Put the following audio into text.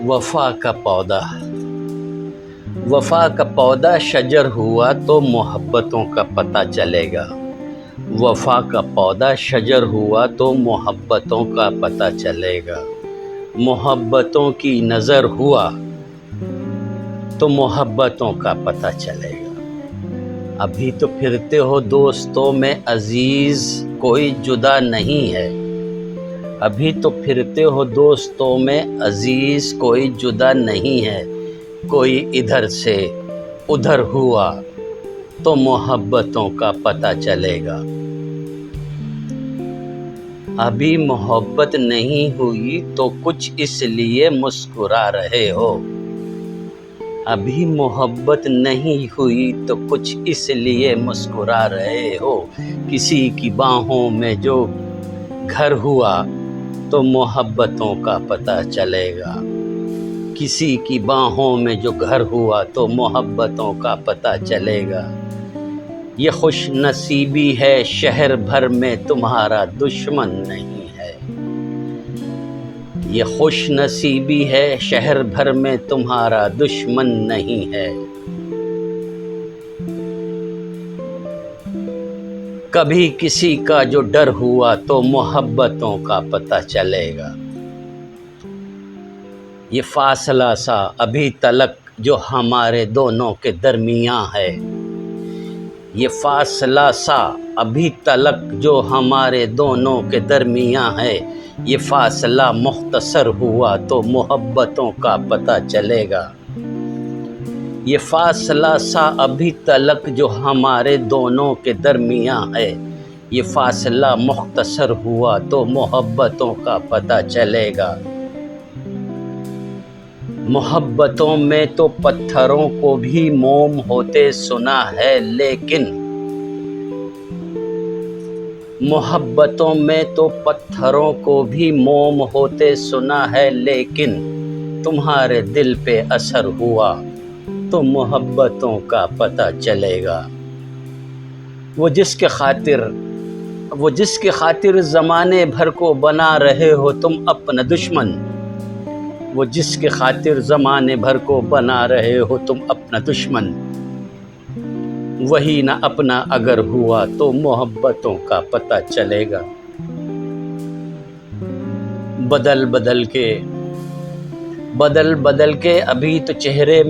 वफ़ा का पौधा। वफ़ा का पौधा शजर हुआ तो मोहब्बतों का पता चलेगा। वफ़ा का पौधा शजर हुआ तो मोहब्बतों का पता चलेगा। मोहब्बतों की नज़र हुआ तो मोहब्बतों का पता चलेगा। अभी तो फिरते हो दोस्तों में अजीज़, कोई जुदा नहीं है। अभी तो फिरते हो दोस्तों में अजीज़, कोई जुदा नहीं है। कोई इधर से उधर हुआ तो मोहब्बतों का पता चलेगा। अभी मोहब्बत नहीं हुई तो कुछ इसलिए मुस्कुरा रहे हो। अभी मोहब्बत नहीं हुई तो कुछ इसलिए मुस्कुरा रहे हो। किसी की बाहों में जो घर हुआ तो मोहब्बतों का पता चलेगा। किसी की बाहों में जो घर हुआ तो मोहब्बतों का पता चलेगा। ये खुश नसीबी है शहर भर में तुम्हारा दुश्मन नहीं है। ये खुश नसीबी है शहर भर में तुम्हारा दुश्मन नहीं है। कभी किसी का जो डर हुआ तो मोहब्बतों का पता चलेगा। ये फासला सा अभी तलक जो हमारे दोनों के दरमियां है। ये फासला सा अभी तलक जो हमारे दोनों के दरमियां है। ये फासला मुख्तसर हुआ तो मोहब्बतों का पता चलेगा। ये फासला सा अभी तलक जो हमारे दोनों के दरमियां है। ये फासला मुख्तसर हुआ तो मोहब्बतों का पता चलेगा। मोहब्बतों में तो पत्थरों को भी मोम होते सुना है, लेकिन मोहब्बतों में तो पत्थरों को भी मोम होते सुना है, लेकिन तुम्हारे दिल पे असर हुआ तो मोहब्बतों का पता चलेगा। वो जिसके खातिर ज़माने भर को बना रहे हो तुम अपना दुश्मन। वो जिसके खातिर ज़माने भर को बना रहे हो तुम अपना दुश्मन। वही ना अपना अगर हुआ तो मोहब्बतों का पता चलेगा। बदल बदल के अभी तो चेहरे